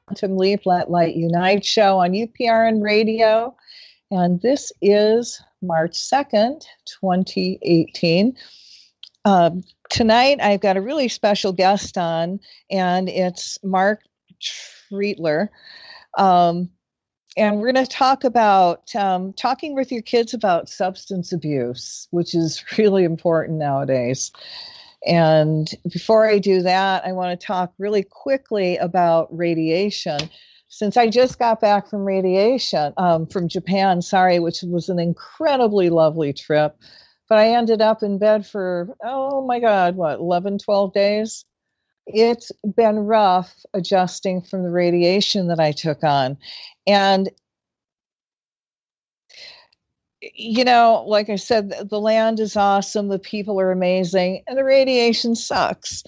Quantum Leap, Let Light Unite show on UPRN Radio. And this is March 2nd, 2018. Tonight, I've got a really special guest on, and it's Marc Treitler. And we're going to talk about talking with your kids about substance abuse, which is really important nowadays. And before I do that, I want to talk really quickly about radiation. Since I just got back from radiation, from Japan, which was an incredibly lovely trip, but I ended up in bed for, 11, 12 days? It's been rough adjusting from the radiation that I took on. And like I said, the land is awesome, the people are amazing, and the radiation sucks.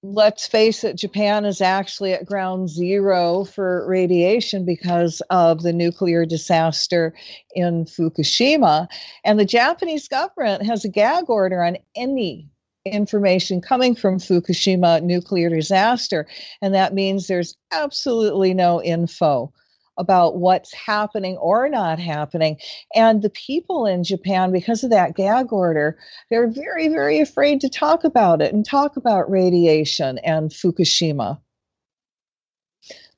Let's face it, Japan is actually at ground zero for radiation because of the nuclear disaster in Fukushima. And the Japanese government has a gag order on any information coming from Fukushima nuclear disaster. And that means there's absolutely no info about what's happening or not happening. And the people in Japan, because of that gag order, they're very, very afraid to talk about it and talk about radiation and Fukushima.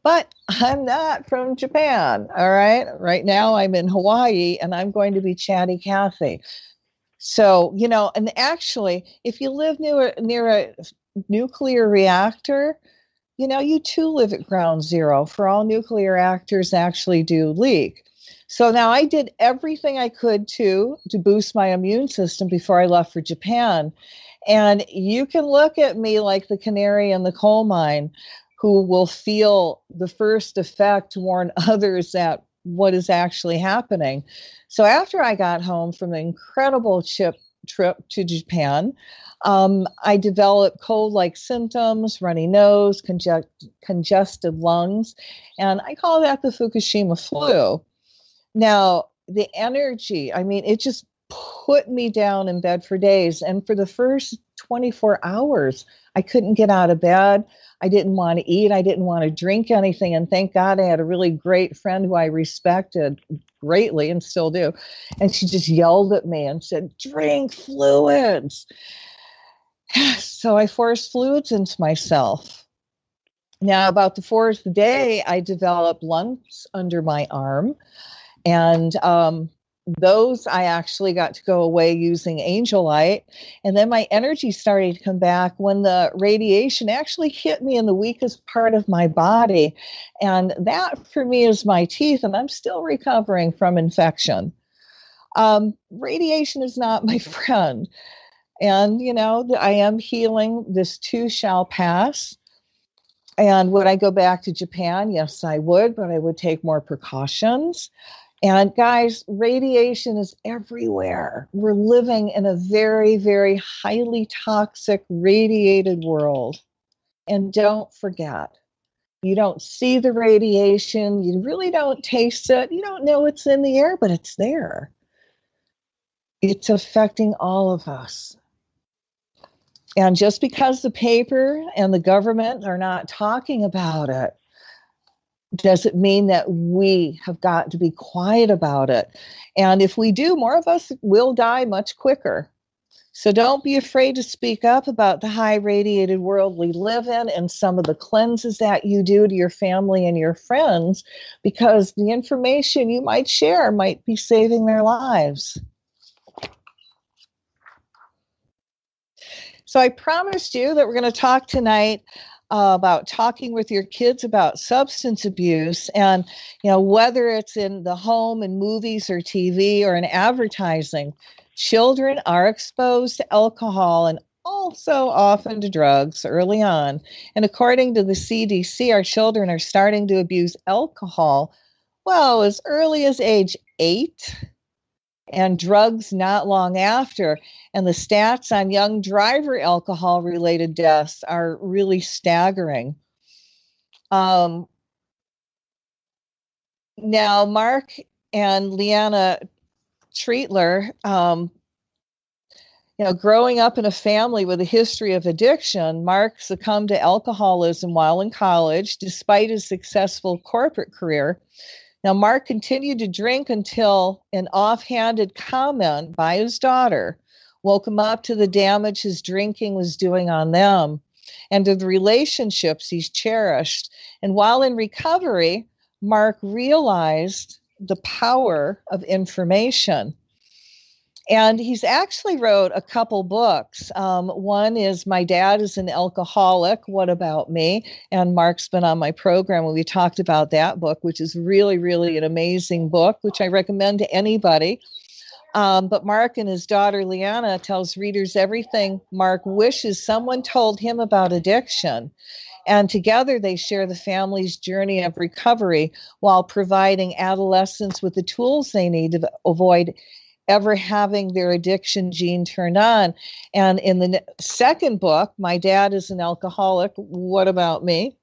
But I'm not from Japan, all right? Right now I'm in Hawaii, and I'm going to be Chatty Cathy. So, and actually, if you live near a nuclear reactor, you too live at ground zero, for all nuclear reactors actually do leak. So now I did everything I could to boost my immune system before I left for Japan. And you can look at me like the canary in the coal mine who will feel the first effect to warn others that what is actually happening. So after I got home from the incredible trip to Japan, I developed cold-like symptoms, runny nose, congested lungs, and I call that the Fukushima flu. Now, the energy, it just put me down in bed for days. And for the first 24 hours, I couldn't get out of bed. I didn't want to eat. I didn't want to drink anything. And thank God I had a really great friend who I respected greatly and still do. And she just yelled at me and said, "Drink fluids." So I forced fluids into myself. Now, about the fourth day, I developed lumps under my arm. And those I actually got to go away using angel light. And then my energy started to come back when the radiation actually hit me in the weakest part of my body. And that for me is my teeth, and I'm still recovering from infection. Radiation is not my friend. And, I am healing. This too shall pass. And would I go back to Japan? Yes, I would, but I would take more precautions. And guys, radiation is everywhere. We're living in a very, very highly toxic, radiated world. And don't forget, you don't see the radiation. You really don't taste it. You don't know it's in the air, but it's there. It's affecting all of us. And just because the paper and the government are not talking about it, doesn't mean that we have got to be quiet about it. And if we do, more of us will die much quicker. So don't be afraid to speak up about the high radiated world we live in and some of the cleanses that you do to your family and your friends, because the information you might share might be saving their lives. So I promised you that we're going to talk tonight about talking with your kids about substance abuse, and whether it's in the home, in movies or TV or in advertising, children are exposed to alcohol and also often to drugs early on. And according to the CDC, our children are starting to abuse alcohol, as early as age 8. And drugs not long after. And the stats on young driver alcohol-related deaths are really staggering. Now, Marc and Leanna Treitler, Growing up in a family with a history of addiction, Marc succumbed to alcoholism while in college, despite his successful corporate career. Now, Marc continued to drink until an offhanded comment by his daughter woke him up to the damage his drinking was doing on them and to the relationships he's cherished. And while in recovery, Marc realized the power of information. And he's actually wrote a couple books. One is My Dad is an Alcoholic, What About Me? And Marc's been on my program when we talked about that book, which is really, really an amazing book, which I recommend to anybody. But Marc and his daughter, Leanna, tells readers everything Marc wishes someone told him about addiction. And together they share the family's journey of recovery while providing adolescents with the tools they need to avoid ever having their addiction gene turned on. And in the second book, My Dad is an Alcoholic, What About Me?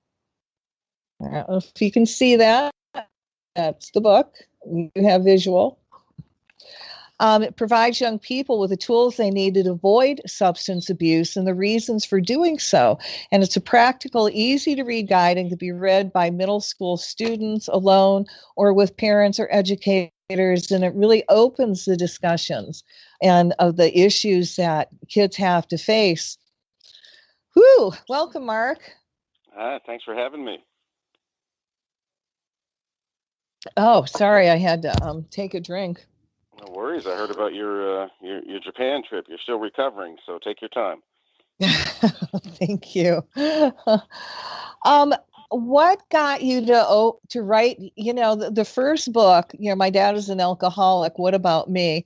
If you can see that, that's the book. You have visual. It provides young people with the tools they need to avoid substance abuse and the reasons for doing so. And it's a practical, easy to read guide and can be read by middle school students alone or with parents or educators. And it really opens the discussions and of the issues that kids have to face. Whew, welcome, Marc. Thanks for having me. Oh, sorry, I had to take a drink. No worries. I heard about your Japan trip. You're still recovering, so take your time. Thank you. What got you to write, the first book, My Dad is an Alcoholic, What About Me?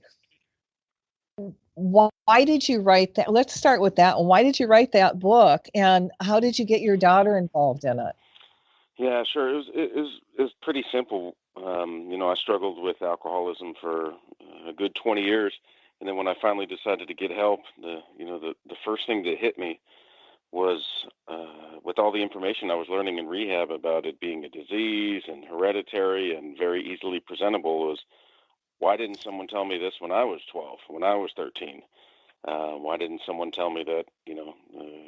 Why did you write that? Let's start with that one. Why did you write that book, and how did you get your daughter involved in it? Yeah, sure. It was pretty simple. I struggled with alcoholism for a good 20 years, and then when I finally decided to get help, the first thing that hit me was with all the information I was learning in rehab about it being a disease and hereditary and very easily presentable, was why didn't someone tell me this when I was 12, when I was 13? Why didn't someone tell me that,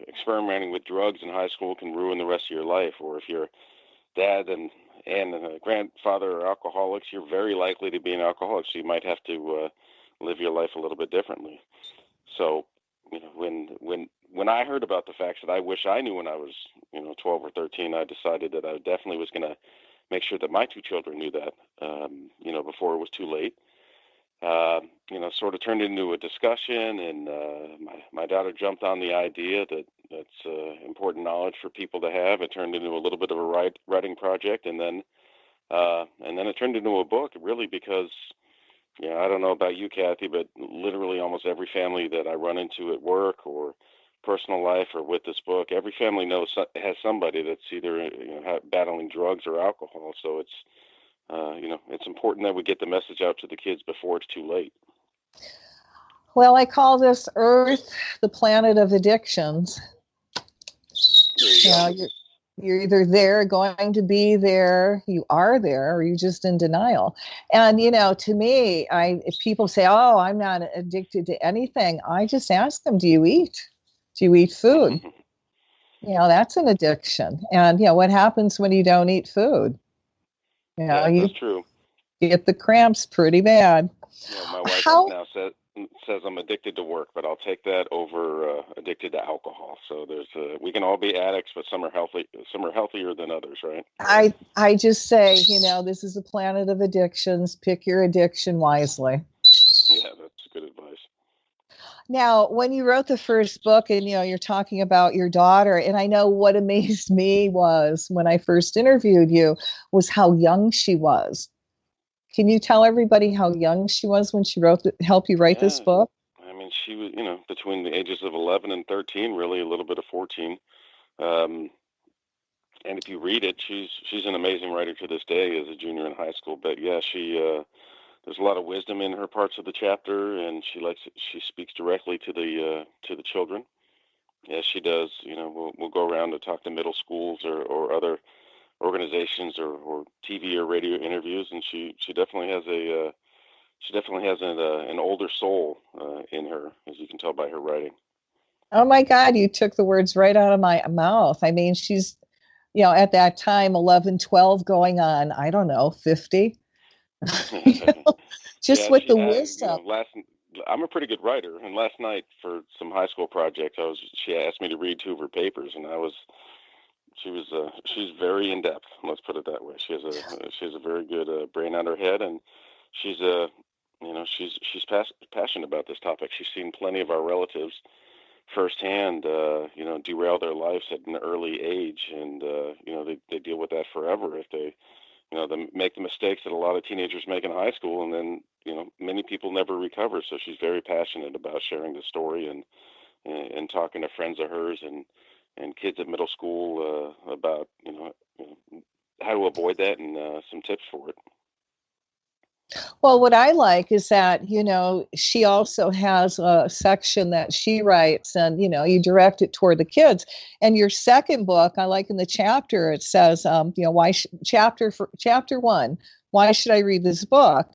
experimenting with drugs in high school can ruin the rest of your life? Or if your dad and grandfather are alcoholics, you're very likely to be an alcoholic, so you might have to live your life a little bit differently. So, when I heard about the facts that I wish I knew when I was, 12 or 13, I decided that I definitely was going to make sure that my two children knew that, before it was too late. Sort of turned into a discussion, and my daughter jumped on the idea that that's important knowledge for people to have. It turned into a little bit of a writing project, and then it turned into a book, really, because I don't know about you, Cathy, but literally almost every family that I run into at work or personal life or with this book, every family has somebody that's either battling drugs or alcohol. So it's important that we get the message out to the kids before it's too late. Well, I call this Earth the planet of addictions. You're either there, going to be there, you are there, or you're just in denial. And, to me, if people say, oh, I'm not addicted to anything, I just ask them, do you eat? Do you eat food? That's an addiction. And, what happens when you don't eat food? That's true. You get the cramps pretty bad. My wife now says I'm addicted to work, but I'll take that over addicted to alcohol. So we can all be addicts, but some are healthier than others, right? I just say, this is a planet of addictions. Pick your addiction wisely. Yeah, that's good advice. Now, when you wrote the first book and, you're talking about your daughter, and I know what amazed me was when I first interviewed you was how young she was. Can you tell everybody how young she was when she helped you write this book? I mean, she was, between the ages of 11 and 13, really a little bit of 14. And if you read it, she's an amazing writer to this day as a junior in high school. But yeah, there's a lot of wisdom in her parts of the chapter, and she speaks directly to the children. As she does, we'll go around to talk to middle schools or other organizations or TV or radio interviews, and she definitely has she definitely has an older soul in her, as you can tell by her writing. Oh my God, you took the words right out of my mouth. I mean, she's, at that time, 11, 12, going on, I don't know, 50. Just Yeah, with she the had, wisdom. I'm a pretty good writer, and last night for some high school project, she asked me to read two of her papers, and she's very in depth. Let's put it that way. She has a very good brain on her head, and she's passionate about this topic. She's seen plenty of our relatives firsthand, derail their lives at an early age, and they deal with that forever if they make the mistakes that a lot of teenagers make in high school, and then many people never recover. So she's very passionate about sharing the story and talking to friends of hers and kids at middle school about how to avoid that and some tips for it. Well, what I like is that, she also has a section that she writes and, you direct it toward the kids. And your second book, I like in the chapter, it says, chapter one, why should I read this book?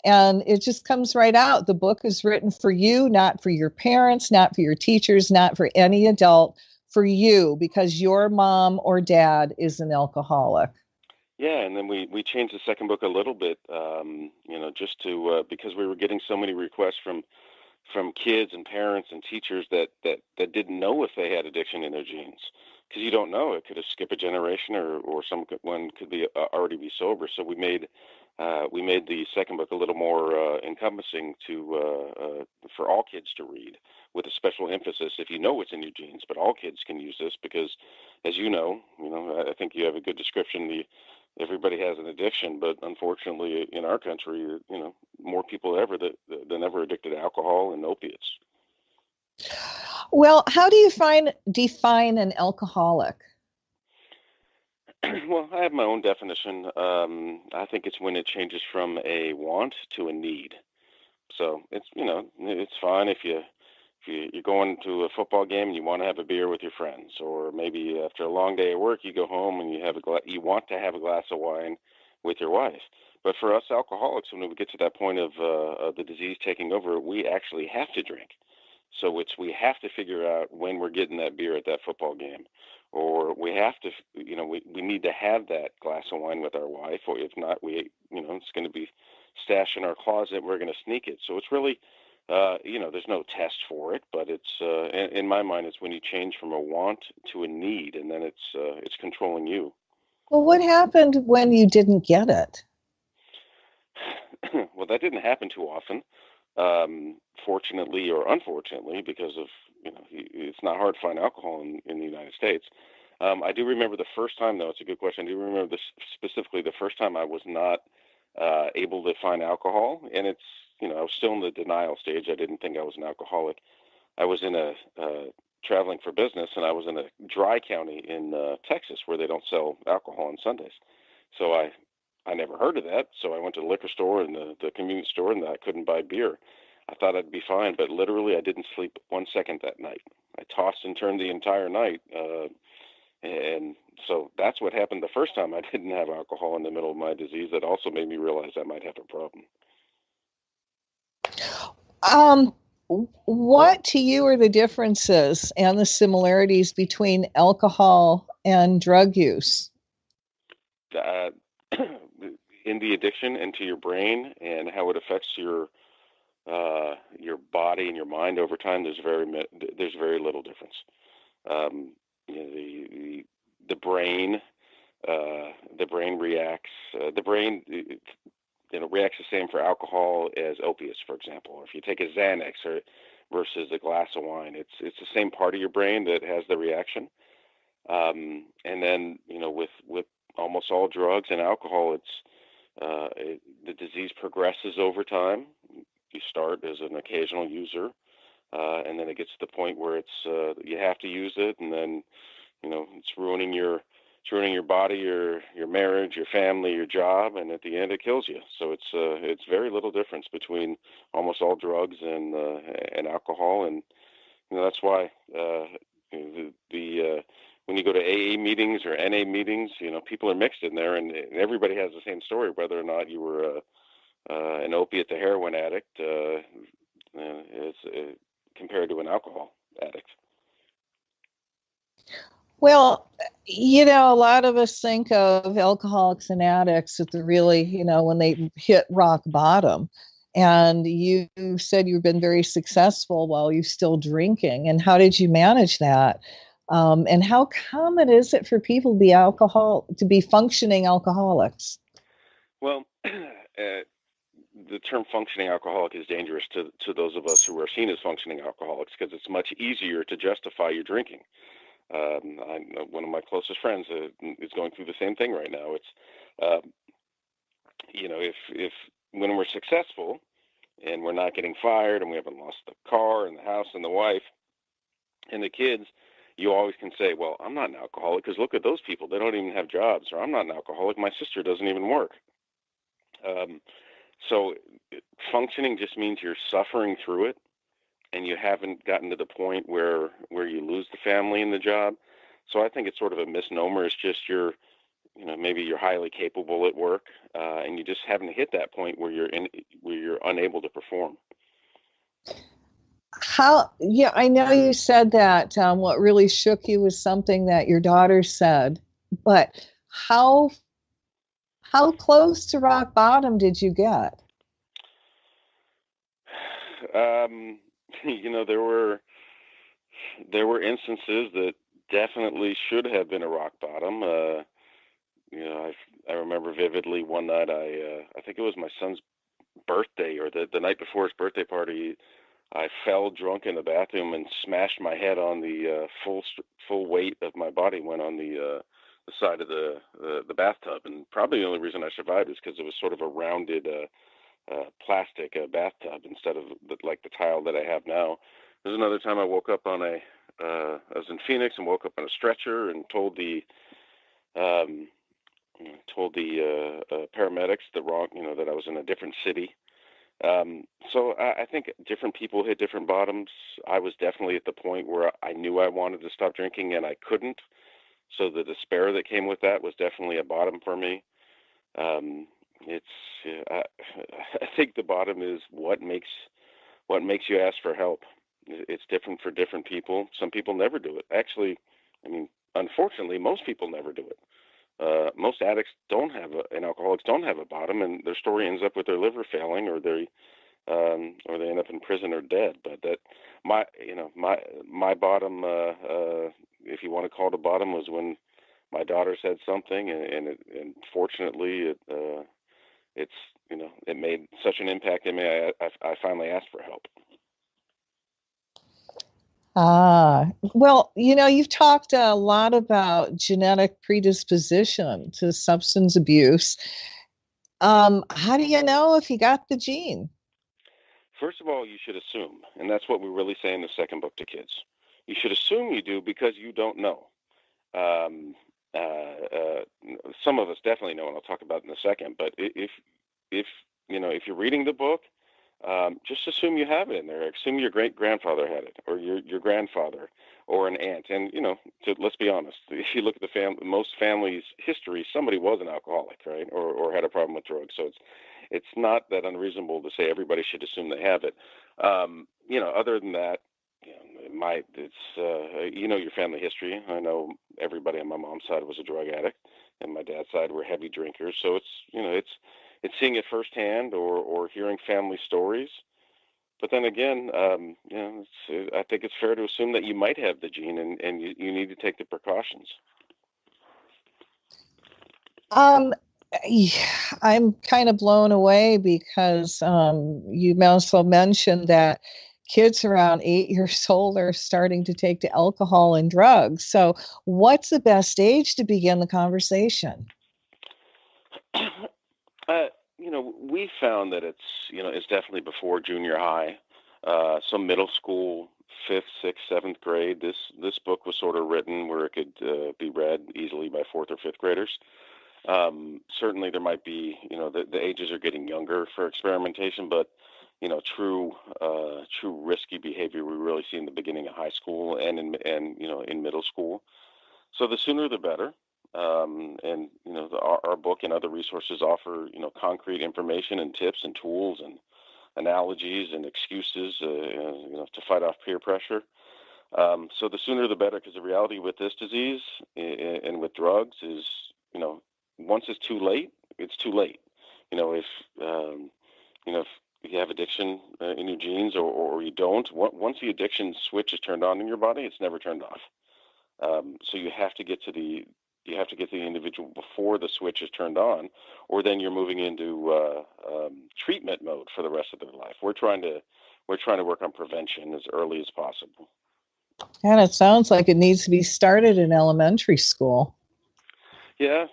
And it just comes right out. The book is written for you, not for your parents, not for your teachers, not for any adult, for you, because your mom or dad is an alcoholic. Yeah, and then we changed the second book a little bit, just to because we were getting so many requests from kids and parents and teachers that didn't know if they had addiction in their genes, because you don't know. It could have skipped a generation, or someone could be already be sober. So we made the second book a little more encompassing for all kids to read, with a special emphasis if you know it's in your genes. But all kids can use this because, as I think you have a good description. Everybody has an addiction, but unfortunately, in our country, more people than ever addicted to alcohol and opiates. Well, how do you define an alcoholic? Well, I have my own definition. I think it's when it changes from a want to a need. So it's fine if you're going to a football game and you want to have a beer with your friends, or maybe after a long day at work you go home and you want to have a glass of wine with your wife. But for us alcoholics, when we get to that point of the disease taking over, we actually have to drink. So we have to figure out when we're getting that beer at that football game, or we have to, we need to have that glass of wine with our wife, or if not, it's going to be stashed in our closet. We're going to sneak it. So it's really, there's no test for it, but it's in my mind, it's when you change from a want to a need, and then it's controlling you. Well, what happened when you didn't get it? Well, that didn't happen too often, fortunately or unfortunately, because of it's not hard to find alcohol in the United States. I do remember the first time, though. It's a good question. I do remember specifically the first time I was not able to find alcohol, and it's I was still in the denial stage. I didn't think I was an alcoholic. I was in a traveling for business, and I was in a dry county in Texas where they don't sell alcohol on Sundays. So I never heard of that. So I went to the liquor store and the convenience store, and I couldn't buy beer. I thought I'd be fine, but literally I didn't sleep 1 second that night. I tossed and turned the entire night. And so that's what happened the first time I didn't have alcohol in the middle of my disease. That also made me realize I might have a problem. What to you are the differences and the similarities between alcohol and drug use? In the addiction, into your brain, and how it affects your body and your mind over time, there's very little difference. The brain reacts. The brain reacts the same for alcohol as opiates, for example. Or if you take a Xanax versus a glass of wine, it's the same part of your brain that has the reaction. And then with almost all drugs and alcohol, the disease progresses over time. You start as an occasional user, and then it gets to the point where you have to use it, and then it's ruining your body, your marriage, your family, your job, and at the end it kills you. So it's very little difference between almost all drugs and alcohol, and that's why when you go to AA meetings or NA meetings, people are mixed in there, and everybody has the same story, whether or not you were an opiate to heroin addict is compared to an alcohol addict. Well, a lot of us think of alcoholics and addicts at the really, when they hit rock bottom. And you said you've been very successful while you're still drinking. And how did you manage that? And how common is it for people to be functioning alcoholics? Well, the term functioning alcoholic is dangerous to those of us who are seen as functioning alcoholics, because it's much easier to justify your drinking. One of my closest friends is going through the same thing right now. It's, if when we're successful and we're not getting fired and we haven't lost the car and the house and the wife and the kids, you always can say, well, I'm not an alcoholic because look at those people. They don't even have jobs. Or I'm not an alcoholic. My sister doesn't even work. So functioning just means you're suffering through it and you haven't gotten to the point where you lose the family and the job. So I think it's sort of a misnomer. It's just maybe you're highly capable at work, and you just haven't hit that point where you're unable to perform. Yeah, I know you said that what really shook you was something that your daughter said, but how close to rock bottom did you get? There were instances that definitely should have been a rock bottom. I remember vividly one night. I think it was my son's birthday or the night before his birthday party. I fell drunk in the bathroom and smashed my head on the full weight of my body went on the side of the bathtub, and probably the only reason I survived is because it was sort of a rounded plastic bathtub instead of like the tile that I have now. There's another time I woke up I was in Phoenix and woke up on a stretcher and told the paramedics that I was in a different city. So I think different people hit different bottoms. I was definitely at the point where I knew I wanted to stop drinking and I couldn't. So the despair that came with that was definitely a bottom for me. I think the bottom is what makes you ask for help. It's different for different people. Some people never do it. Actually, unfortunately, most people never do it. Most addicts and alcoholics don't have a bottom, and their story ends up with their liver failing, or they end up in prison or dead. But that my bottom, if you want to call it a bottom, was when my daughter said something, and fortunately it made such an impact in me. I finally asked for help. Well, you've talked a lot about genetic predisposition to substance abuse. How do you know if you got the gene? First of all, you should assume, and that's what we really say in the second book to kids. You should assume you do because you don't know. Some of us definitely know, and I'll talk about it in a second. But if you're reading the book, just assume you have it in there. Assume your great grandfather had it, or your grandfather, or an aunt. And let's be honest. If you look at most families' history, somebody was an alcoholic, right, or had a problem with drugs. So it's not that unreasonable to say everybody should assume they have it. Other than that, your family history. I know everybody on my mom's side was a drug addict, and my dad's side were heavy drinkers. So it's seeing it firsthand or hearing family stories. But then again, I think it's fair to assume that you might have the gene, and you need to take the precautions. I'm kind of blown away because you also mentioned that kids around 8 years old are starting to take to alcohol and drugs. So what's the best age to begin the conversation? We found that it's definitely before junior high, so middle school, 5th, 6th, 7th grade. This book was sort of written where it could be read easily by 4th or 5th graders. Certainly there might be, the ages are getting younger for experimentation, but true risky behavior we really see in the beginning of high school and in middle school. So the sooner the better. And our book and other resources offer, concrete information and tips and tools and analogies and excuses, to fight off peer pressure. So the sooner the better, because the reality with this disease and with drugs is, once it's too late, it's too late. If you have addiction in your genes or you don't, once the addiction switch is turned on in your body, it's never turned off. So you have to get to the individual before the switch is turned on, or then you're moving into treatment mode for the rest of their life. We're trying to work on prevention as early as possible. And it sounds like it needs to be started in elementary school. Yeah,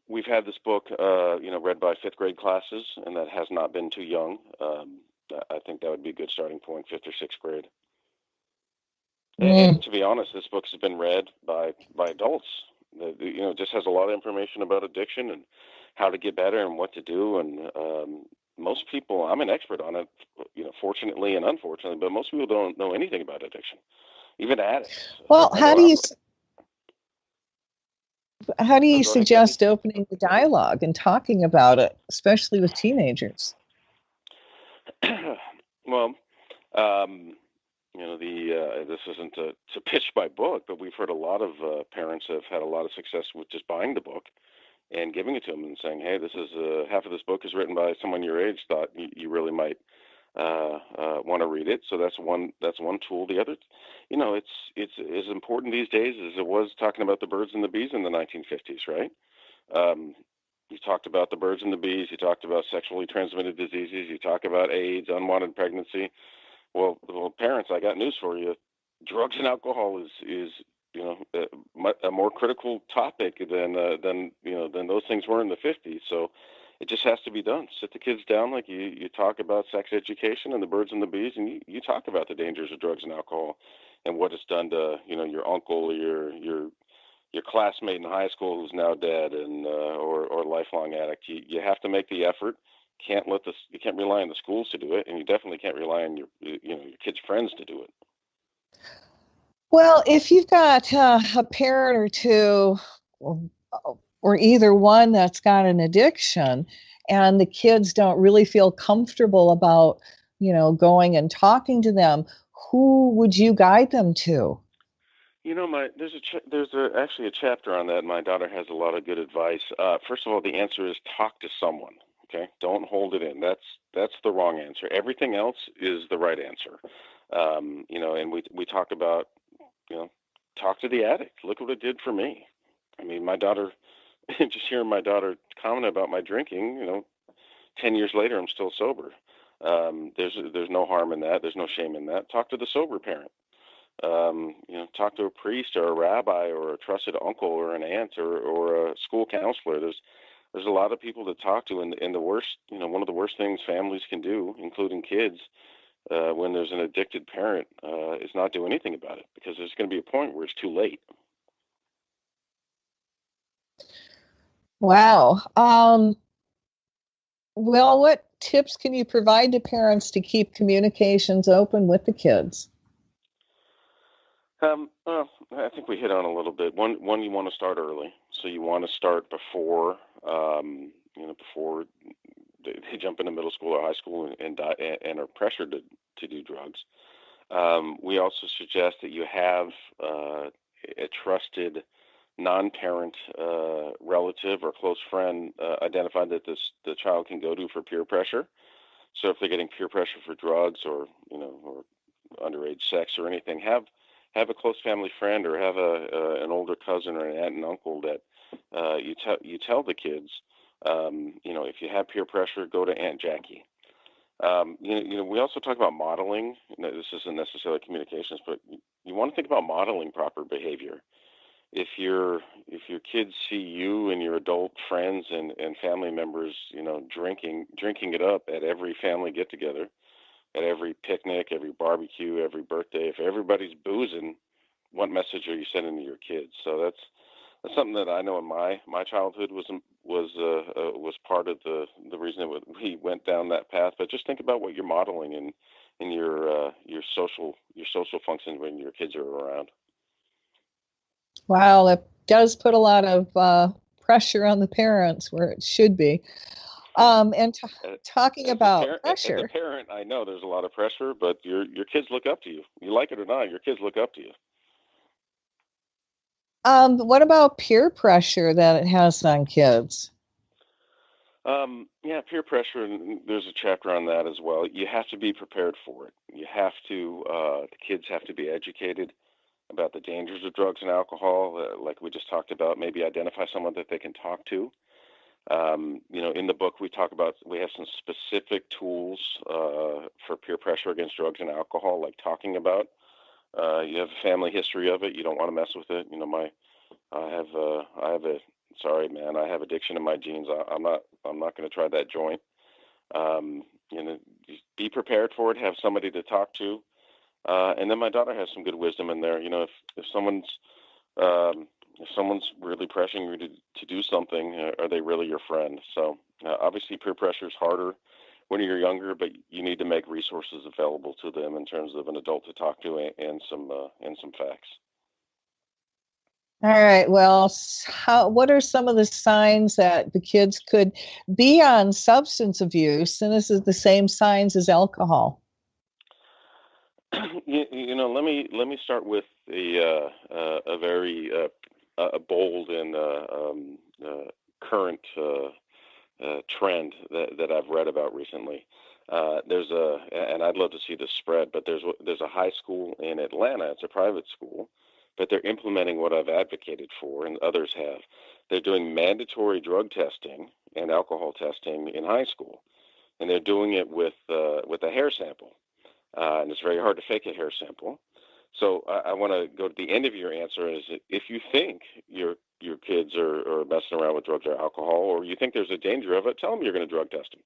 we've had this book, read by fifth grade classes, and that has not been too young. I think that would be a good starting point, fifth or sixth grade. And to be honest, this book has been read by adults. It just has a lot of information about addiction and how to get better and what to do. And most people, I'm an expert on it, fortunately and unfortunately, but most people don't know anything about addiction, even addicts. Well, how do you suggest opening the dialogue and talking about it, especially with teenagers? Well, this isn't to pitch my book, but we've heard a lot of parents have had a lot of success with just buying the book and giving it to them and saying, "Hey, this is half of this book is written by someone your age. Thought you really might want to read it." So that's one tool. The other, it's as important these days as it was talking about the birds and the bees in the 1950s, right? You talked about the birds and the bees. You talked about sexually transmitted diseases. You talk about AIDS, unwanted pregnancy. Well, parents, I got news for you. Drugs and alcohol is a more critical topic than those things were in the 50s. So it just has to be done. Sit the kids down like you talk about sex education and the birds and the bees, and you talk about the dangers of drugs and alcohol and what it's done to your uncle or your classmate in high school who's now dead and or lifelong addict. You have to make the effort. You can't rely on the schools to do it, and you definitely can't rely on your kids' friends to do it. Well, if you've got a parent or two, or either one that's got an addiction, and the kids don't really feel comfortable about, going and talking to them, who would you guide them to? There's actually a chapter on that. My daughter has a lot of good advice. First of all, the answer is talk to someone. Okay, don't hold it in. That's the wrong answer. Everything else is the right answer. And we talk about, talk to the addict. Look what it did for me. I mean, my daughter, just hearing my daughter comment about my drinking, 10 years later, I'm still sober. There's no harm in that. There's no shame in that. Talk to the sober parent. Talk to a priest or a rabbi or a trusted uncle or an aunt or a school counselor. There's a lot of people to talk to, and the worst, one of the worst things families can do, including kids, when there's an addicted parent, is not do anything about it, because there's going to be a point where it's too late. Wow. Well, what tips can you provide to parents to keep communications open with the kids? Well, I think we hit on a little bit. One, you want to start early, so you want to start before they jump into middle school or high school and are pressured to do drugs. We also suggest that you have a trusted non-parent relative or close friend identified that the child can go to for peer pressure. So if they're getting peer pressure for drugs or underage sex or anything, have a close family friend or have an older cousin or an aunt and uncle that you tell the kids, if you have peer pressure, go to Aunt Jackie. We also talk about modeling. This isn't necessarily communications, but you want to think about modeling proper behavior. If your kids see you and your adult friends and family members, drinking it up at every family get together, at every picnic, every barbecue, every birthday, if everybody's boozing, what message are you sending to your kids? So that's something that I know in my childhood was part of the reason we went down that path. But just think about what you're modeling in your social functions when your kids are around. Wow, it does put a lot of pressure on the parents where it should be. And talking about as a pressure. parent, I know there's a lot of pressure, but your kids look up to you. You like it or not, your kids look up to you. What about peer pressure that it has on kids? Yeah, peer pressure, and there's a chapter on that as well. You have to be prepared for it. You have to, the kids have to be educated about the dangers of drugs and alcohol, like we just talked about. Maybe identify someone that they can talk to. In the book, we have some specific tools for peer pressure against drugs and alcohol, like talking about. You have a family history of it. You don't want to mess with it. Sorry, man, I have addiction in my genes. I'm not going to try that joint. Be prepared for it. Have somebody to talk to. And then my daughter has some good wisdom in there. If someone's really pressuring you to do something, are they really your friend? So obviously peer pressure is harder when you're younger, but you need to make resources available to them in terms of an adult to talk to and some facts. All right. Well, what are some of the signs that the kids could be on substance abuse? And this is the same signs as alcohol. Let me start with a very bold and current trend that I've read about recently. And I'd love to see this spread, but there's a high school in Atlanta. It's a private school, but they're implementing what I've advocated for, and others have. They're doing mandatory drug testing and alcohol testing in high school, and they're doing it with a hair sample. And it's very hard to fake a hair sample. So I want to go to the end of your answer is if you think your kids are messing around with drugs or alcohol, or you think there's a danger of it, tell them you're going to drug test them.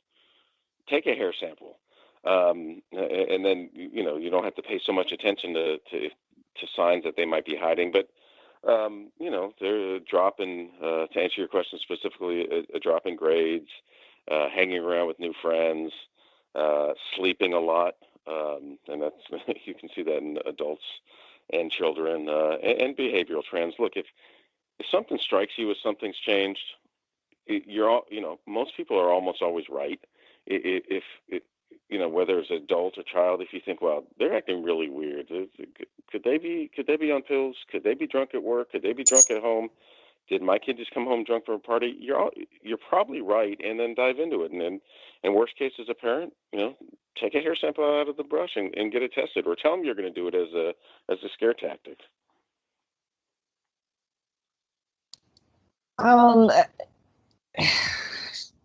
Take a hair sample. And then, you don't have to pay so much attention to signs that they might be hiding. But, they're dropping, to answer your question specifically, a drop in grades, hanging around with new friends, sleeping a lot. And that's you can see that in adults and children, and behavioral trends. Look, if something strikes you as something's changed, most people are almost always right. If whether it's adult or child, if you think, well, they're acting really weird, could they be on pills? Could they be drunk at work? Could they be drunk at home? Did my kid just come home drunk from a party? You're probably right, and then dive into it. And worst case, as a parent, take a hair sample out of the brush and get it tested, or tell them you're going to do it as a scare tactic.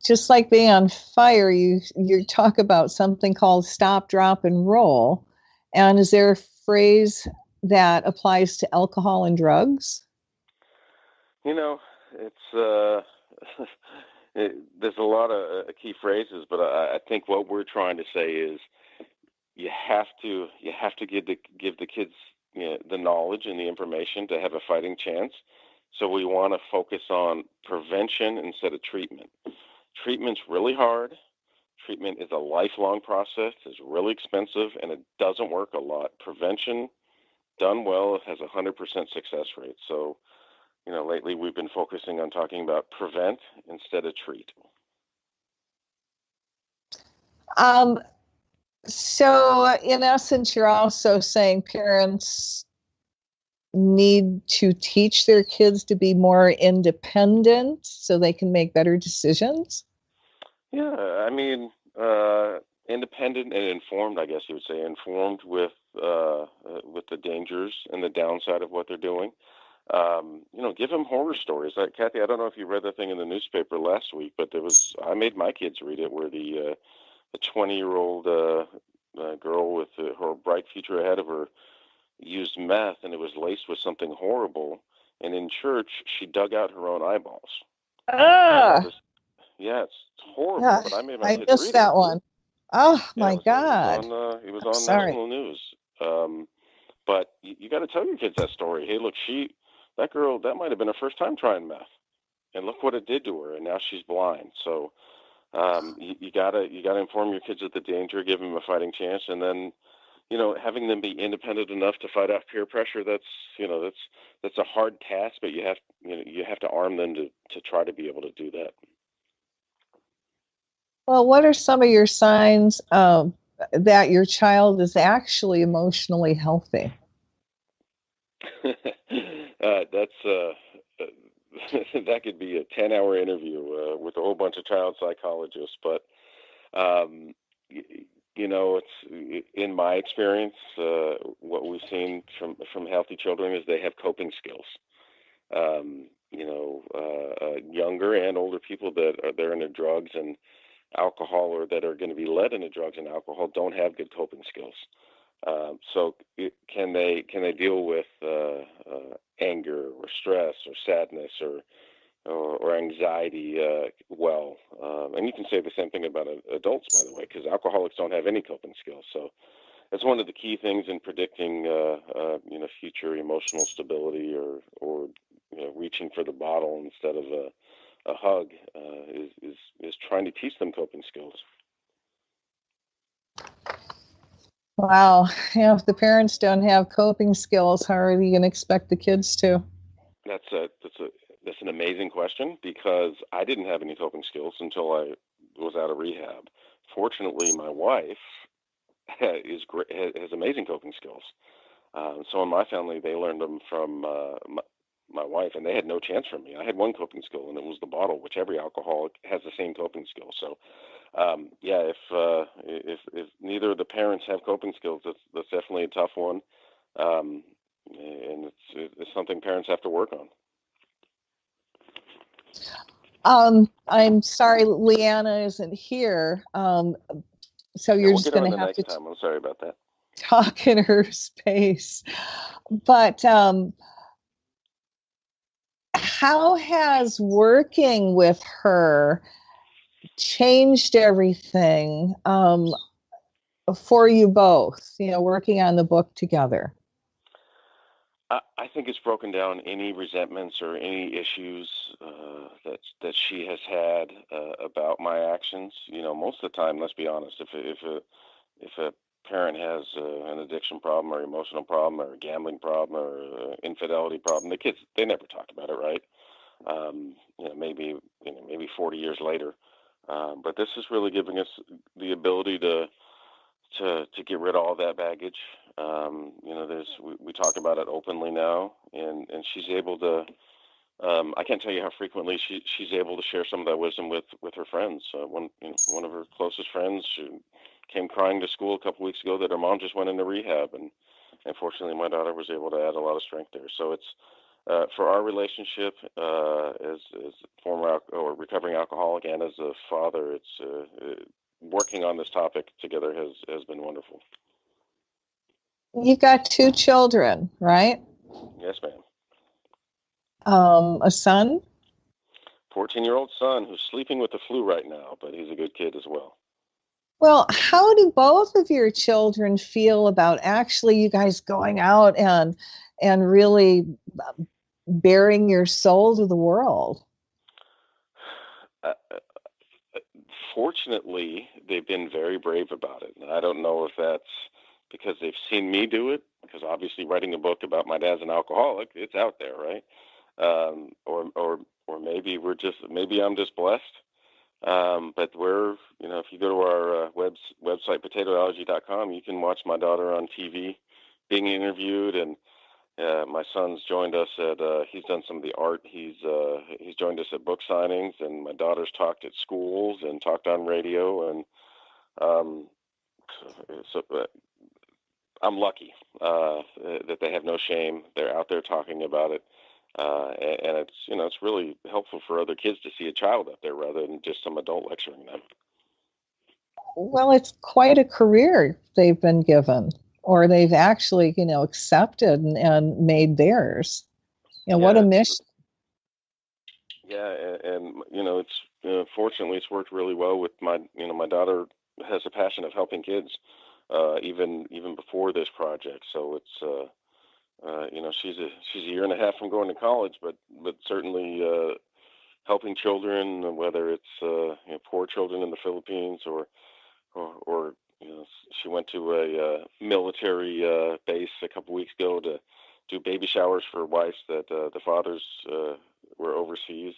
Just like being on fire, you talk about something called stop, drop, and roll. And is there a phrase that applies to alcohol and drugs? It's there's a lot of key phrases, but I think what we're trying to say is you have to give the kids the knowledge and the information to have a fighting chance. So we want to focus on prevention instead of treatment. Treatment's really hard. Treatment is a lifelong process. It's really expensive, and it doesn't work a lot. Prevention, done well, it has 100% success rate. So, lately we've been focusing on talking about prevent instead of treat. So in essence, you're also saying parents need to teach their kids to be more independent so they can make better decisions? Yeah, I mean, independent and informed, I guess you would say, informed with the dangers and the downside of what they're doing. Give them horror stories. Cathy, I don't know if you read the thing in the newspaper last week, but I made my kids read it, where the 20-year-old girl with her bright future ahead of her used meth, and it was laced with something horrible. And in church, she dug out her own eyeballs. Yeah, it's horrible. Yeah, but I made my kids missed read that it. one. Oh my God! It was on national news. But you got to tell your kids that story. Hey, look, that girl, that might have been her first time trying meth, and look what it did to her, and now she's blind. So you gotta inform your kids of the danger, give them a fighting chance, and then having them be independent enough to fight off peer pressure, that's a hard task, but you have to arm them to try to be able to do that. Well, what are some of your signs that your child is actually emotionally healthy? That's that could be a 10-hour interview with a whole bunch of child psychologists, but it's in my experience, what we've seen from healthy children is they have coping skills. Younger and older people that are into drugs and alcohol, or that are going to be led into drugs and alcohol, don't have good coping skills. So can they deal with anger or stress or sadness or anxiety well? And you can say the same thing about adults, by the way, because alcoholics don't have any coping skills. So that's one of the key things in predicting future emotional stability, or reaching for the bottle instead of a hug, is trying to teach them coping skills. Wow. If the parents don't have coping skills, how are you going to expect the kids to? That's an amazing question, because I didn't have any coping skills until I was out of rehab. Fortunately, my wife has amazing coping skills. So in my family, they learned them from my wife, and they had no chance from me. I had one coping skill, and it was the bottle, which every alcoholic has the same coping skill. So, if neither of the parents have coping skills, that's definitely a tough one, and it's something parents have to work on. I'm sorry, Leanna isn't here. So you're just going to have to time. I'm sorry about that. Talk in her space. But how has working with her changed everything for you both, working on the book together? I think it's broken down any resentments or any issues that she has had about my actions. Most of the time, let's be honest, if a parent has an addiction problem or emotional problem or a gambling problem or infidelity problem, the kids, they never talk about it, right? Maybe 40 years later. But this is really giving us the ability to get rid of all that baggage. We talk about it openly now, and she's able to. I can't tell you how frequently she's able to share some of that wisdom with her friends. One of her closest friends, she came crying to school a couple weeks ago that her mom just went into rehab, and fortunately my daughter was able to add a lot of strength there. So it's for our relationship as former or recovering alcoholic and as a father, it's working on this topic together has been wonderful. You've got 2 children, right? Yes, ma'am. A son? 14-year-old son who's sleeping with the flu right now, but he's a good kid as well. Well, how do both of your children feel about actually you guys going out and really bearing your soul to the world? Fortunately, they've been very brave about it. And I don't know if that's because they've seen me do it, because obviously writing a book about my dad's an alcoholic, it's out there, right? Or maybe maybe I'm just blessed. But if you go to our website, potatoallergy.com, you can watch my daughter on TV being interviewed, and my son's joined us he's done some of the art. He's joined us at book signings, and my daughter's talked at schools and talked on radio, and I'm lucky that they have no shame. They're out there talking about it. And it's really helpful for other kids to see a child out there rather than just some adult lecturing them. Well, it's quite a career they've been given, or they've actually, accepted and made theirs. What a mission. Yeah, and it's fortunately it's worked really well with my daughter has a passion of helping kids even before this project. So it's she's a year and a half from going to college, but certainly helping children, whether it's poor children in the Philippines or she went to a military base a couple weeks ago to do baby showers for wives that the fathers were overseas.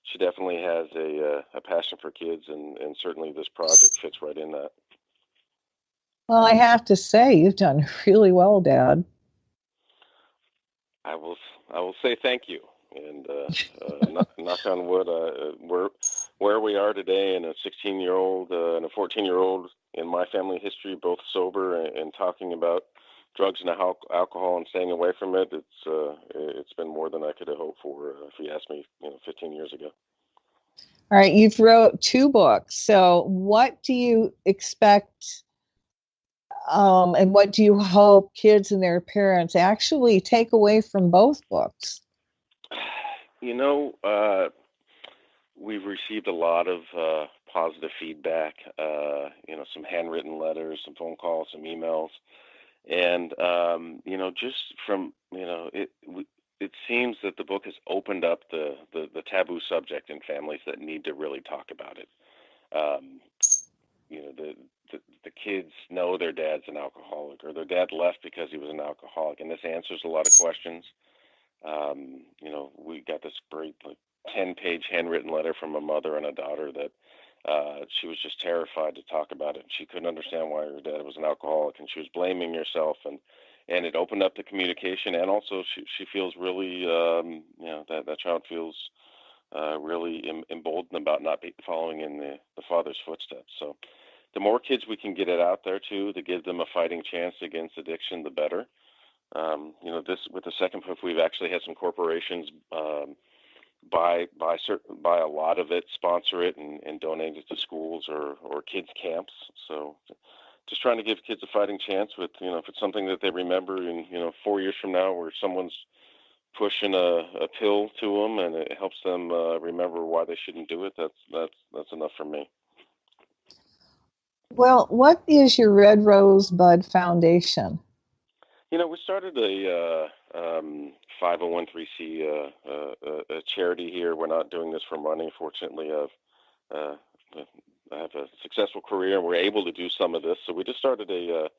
She definitely has a passion for kids, and certainly this project fits right in that. Well, I have to say, you've done really well, Dad. I will say thank you, and knock on wood, we're where we are today, and a 16-year-old and a 14-year-old in my family history, both sober and talking about drugs and alcohol and staying away from it. It's been more than I could have hoped for if you asked me, 15 years ago. All right, you've wrote 2 books. So what do you expect and what do you hope kids and their parents actually take away from both books? We've received a lot of positive feedback, some handwritten letters, some phone calls, some emails. And, just from, it seems that the book has opened up the taboo subject in families that need to really talk about it. The kids know their dad's an alcoholic, or their dad left because he was an alcoholic. And this answers a lot of questions. We got this great 10-page handwritten letter from a mother and a daughter that she was just terrified to talk about it. She couldn't understand why her dad was an alcoholic, and she was blaming herself, and it opened up the communication, and also she feels really, that child feels really emboldened about not following in the father's footsteps. So the more kids we can get it out there to give them a fighting chance against addiction, the better. This with the second book, we've actually had some corporations buy a lot of it, sponsor it, and donate it to schools or kids camps. So just trying to give kids a fighting chance with, if it's something that they remember in, 4 years from now, where someone's pushing a pill to them and it helps them remember why they shouldn't do it. That's enough for me. Well, what is your Red Rosebud Foundation? We started a 501c a charity here. We're not doing this for money. Fortunately, I have a successful career, and we're able to do some of this. So we just started a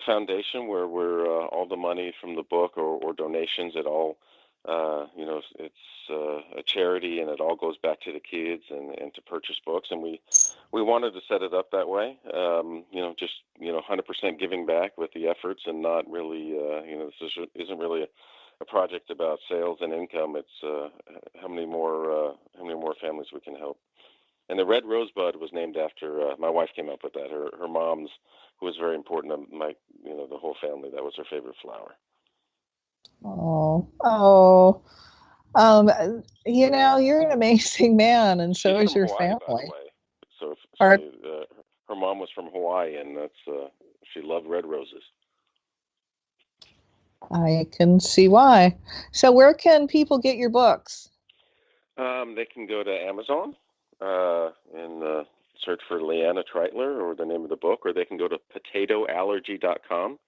foundation where we're all the money from the book or donations, it all, it's a charity, and it all goes back to the kids and to purchase books. And we wanted to set it up that way, just 100% giving back with the efforts, and not really, this isn't really a project about sales and income. It's how many more families we can help. And the Red Rosebud was named after my wife came up with that. Her mom's, who was very important to the whole family. That was her favorite flower. Oh. You're an amazing man, and so is your Hawaii, family. by the way. So her mom was from Hawaii, and that's she loved red roses. I can see why. So where can people get your books? They can go to Amazon and search for Marc Treitler or the name of the book, or they can go to potatoallergy.com,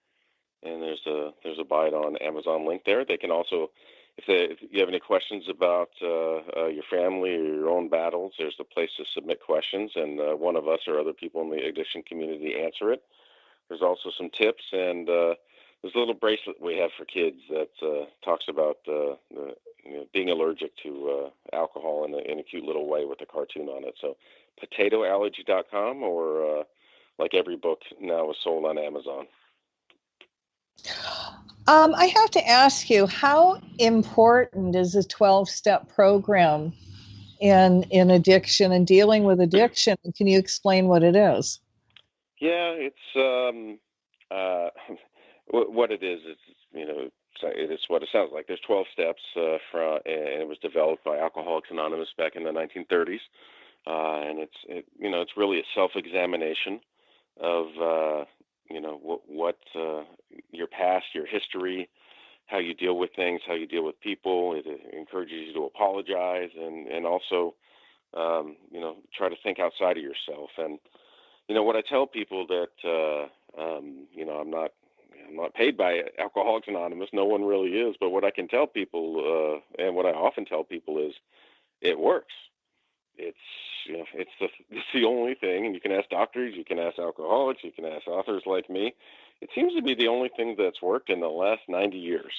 and there's a buy it on Amazon link there. They can also, if you have any questions about your family or your own battles, there's a place to submit questions, and one of us or other people in the addiction community answer it. There's also some tips, and there's a little bracelet we have for kids that talks about being allergic to alcohol in a cute little way with a cartoon on it. So potatoallergy.com, or like every book now is sold on Amazon. I have to ask you, how important is a 12-step program in addiction and dealing with addiction? Can you explain what it is? Yeah, it's what it is. It's what it sounds like. There's 12 steps and it was developed by Alcoholics Anonymous back in the 1930s, and it's really a self-examination of what your past, your history, how you deal with things, how you deal with people. It encourages you to apologize and also try to think outside of yourself. And what I tell people that I'm not paid by Alcoholics Anonymous. No one really is. But what I can tell people, and what I often tell people, is it works. it's it's the only thing, and you can ask doctors, you can ask alcoholics, you can ask authors like me. It seems to be the only thing that's worked in the last 90 years.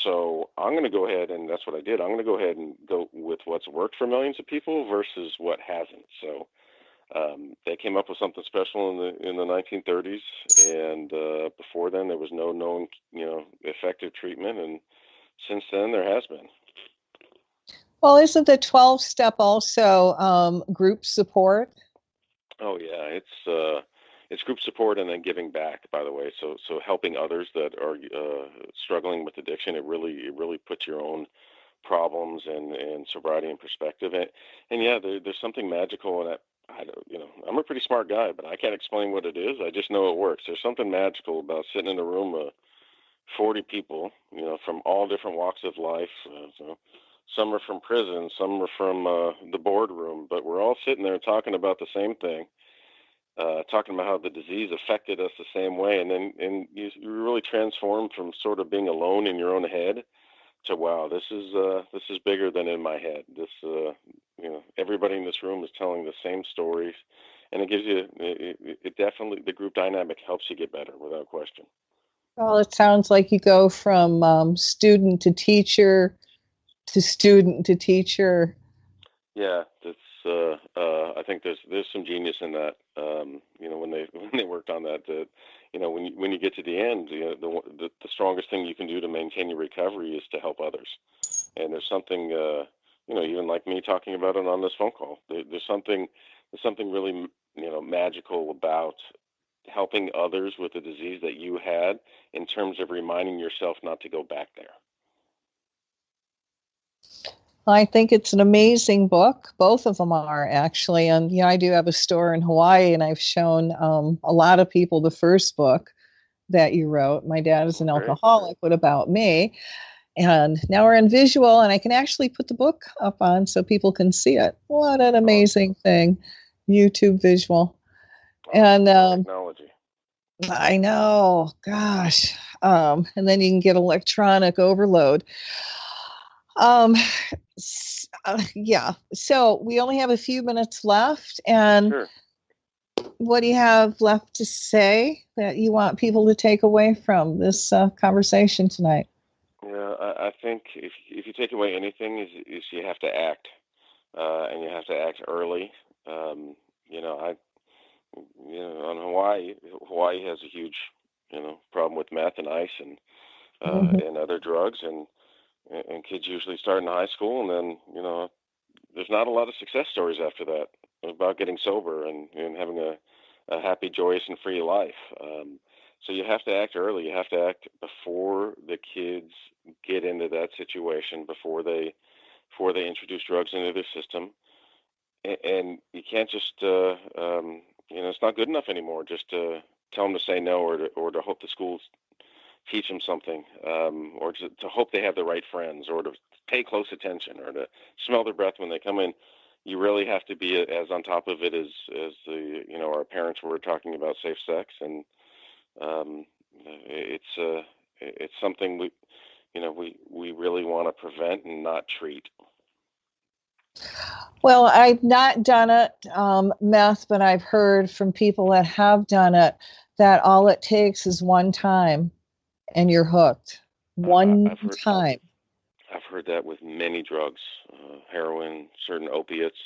So I'm going to go ahead, and that's what I did. I'm going to go ahead and go with what's worked for millions of people versus what hasn't. So they came up with something special in the 1930s, and before then there was no known effective treatment, and since then there has been. Well, isn't the 12-step also group support? Oh yeah, it's group support and then giving back. By the way, so helping others that are struggling with addiction. It really puts your own problems and sobriety in perspective. And yeah, there's something magical in it. I'm a pretty smart guy, but I can't explain what it is. I just know it works. There's something magical about sitting in a room of 40 people, from all different walks of life. So some are from prison, some are from the boardroom, but we're all sitting there talking about the same thing, talking about how the disease affected us the same way. And you really transform from sort of being alone in your own head to, wow, this is bigger than in my head. Everybody in this room is telling the same stories, and it gives you, it definitely, the group dynamic helps you get better without question. Well, it sounds like you go from student to teacher to student to teacher. Yeah, that's. I think there's some genius in that. When they worked on that, when you get to the end, the strongest thing you can do to maintain your recovery is to help others. And there's something, even like me talking about it on this phone call. There's something really, magical about helping others with the disease that you had, in terms of reminding yourself not to go back there. I think it's an amazing book. Both of them are, actually. And I do have a store in Hawaii, and I've shown a lot of people the first book that you wrote. My dad is an alcoholic. What about me? And now we're in visual, and I can actually put the book up on so people can see it. What an amazing thing. YouTube visual. And technology. I know, gosh. And then you can get electronic overload. Yeah. So we only have a few minutes left. And sure. What do you have left to say that you want people to take away from this conversation tonight? Yeah, I think if you take away anything, is you have to act, and you have to act early. On Hawaii has a huge, problem with meth and ice and and other drugs, and kids usually start in high school, and then there's not a lot of success stories after that about getting sober and having a happy, joyous, and free life. So you have to act early. You have to act before the kids get into that situation, before they introduce drugs into their system. And you can't just, it's not good enough anymore just to tell them to say no, or to hope the schools teach them something, or to hope they have the right friends, or to pay close attention, or to smell their breath when they come in. You really have to be as on top of it as our parents were talking about safe sex, and it's something we really want to prevent and not treat. Well, I've not done it, meth, but I've heard from people that have done it that all it takes is one time and you're hooked. One time. I've heard that with many drugs, heroin, certain opiates,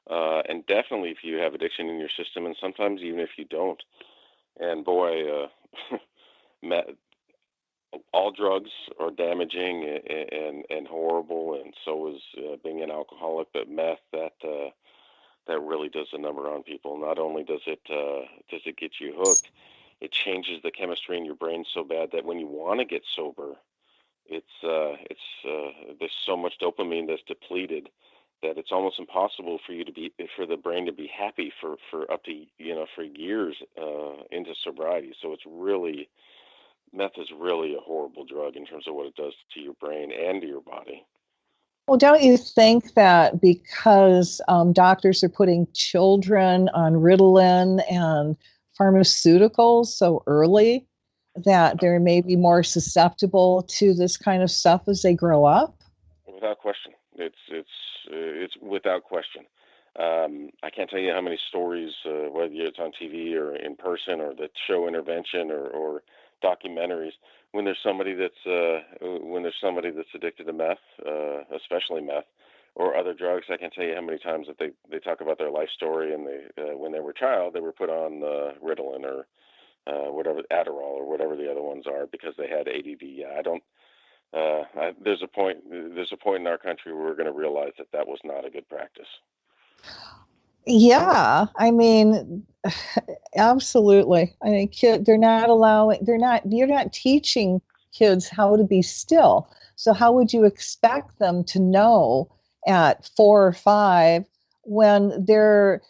and definitely if you have addiction in your system, and sometimes even if you don't. And boy, all drugs are damaging and horrible, and so is being an alcoholic. But meth, that really does a number on people. Not only does it get you hooked, it changes the chemistry in your brain so bad that when you want to get sober, there's so much dopamine that's depleted that it's almost impossible for the brain to be happy for up to for years into sobriety. So meth is really a horrible drug in terms of what it does to your brain and to your body. Well, don't you think that because doctors are putting children on Ritalin and pharmaceuticals so early, that they're maybe more susceptible to this kind of stuff as they grow up? without question. It's without question. I can't tell you how many stories, whether it's on TV or in person or that show intervention or documentaries, when there's somebody that's addicted to meth, especially meth or other drugs. I can't tell you how many times that they talk about their life story, and when they were a child they were put on Ritalin or whatever, Adderall or whatever the other ones are, because they had ADD. I don't. There's a point in our country where we're going to realize that was not a good practice. Yeah, I mean, absolutely. I mean, you're not teaching kids how to be still. So how would you expect them to know at 4 or 5 when their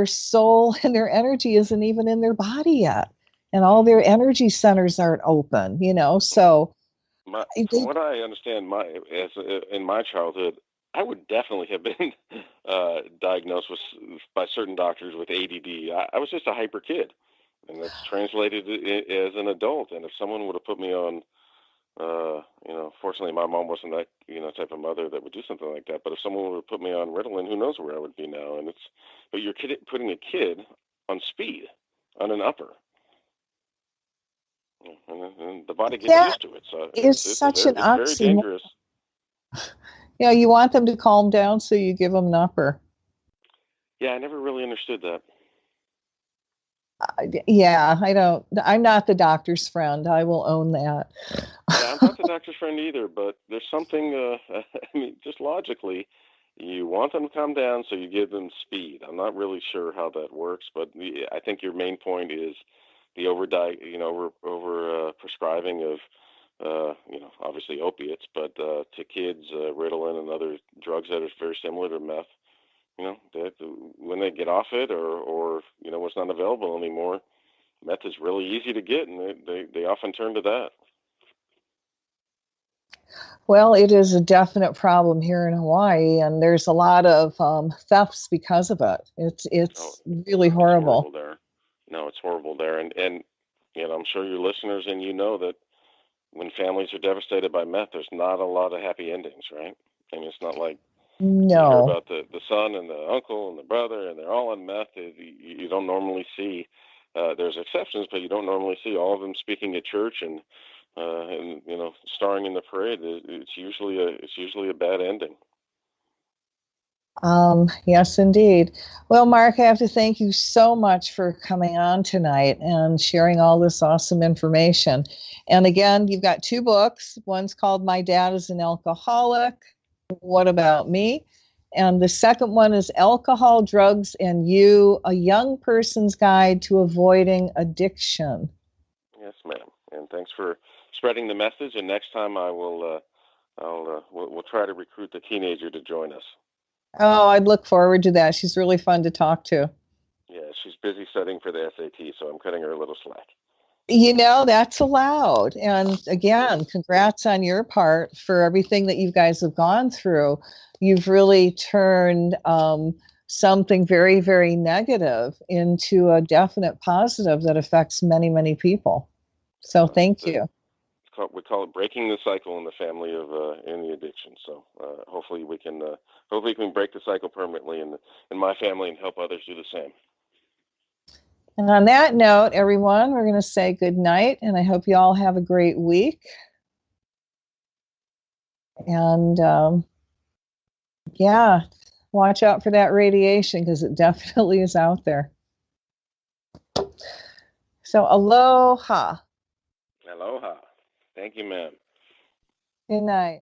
soul and their energy isn't even in their body yet, and all their energy centers aren't open, So from what I understand, in my childhood, I would definitely have been diagnosed by certain doctors with ADD. I was just a hyper kid, and that's translated as an adult. And if someone would have put me on, fortunately my mom wasn't that type of mother that would do something like that. But if someone would have put me on Ritalin, who knows where I would be now? But you're putting a kid on speed, on an upper. And the body gets used to it, so it's very dangerous. You want them to calm down, so you give them an upper. Yeah, I never really understood that. I don't. I'm not the doctor's friend. I will own that. Yeah, I'm not the doctor's friend either, but there's something. I mean, just logically, you want them to calm down, so you give them speed. I'm not really sure how that works, but I think your main point is the over prescribing of obviously opiates, but to kids, Ritalin and other drugs that are very similar to meth. When they get off it, or what's not available anymore, meth is really easy to get, and they often turn to that. Well, it is a definite problem here in Hawaii, and there's a lot of thefts because of it. It's really horrible. It's horrible there. No, it's horrible there, and I'm sure your listeners and that when families are devastated by meth, there's not a lot of happy endings, right? I mean, it's not like you hear about the son and the uncle and the brother, and they're all on meth. You don't normally see. There's exceptions, but you don't normally see all of them speaking at church and starring in the parade. It's usually a bad ending. Yes, indeed. Well, Marc, I have to thank you so much for coming on tonight and sharing all this awesome information. And again, you've got 2 books. One's called My Dad is an Alcoholic. What About Me? And the second one is Alcohol, Drugs, and You, A Young Person's Guide to Avoiding Addiction. Yes, ma'am. And thanks for spreading the message. And next time we'll try to recruit the teenager to join us. Oh, I'd look forward to that. She's really fun to talk to. Yeah, she's busy studying for the SAT, so I'm cutting her a little slack. That's allowed. And again, congrats on your part for everything that you guys have gone through. You've really turned something very, very negative into a definite positive that affects many, many people. So thank you. We call it breaking the cycle in the family of in the addiction. So hopefully we can break the cycle permanently in my family and help others do the same. And on that note, everyone, we're going to say good night, and I hope you all have a great week. And watch out for that radiation, because it definitely is out there. So aloha. Aloha. Thank you, ma'am. Good night.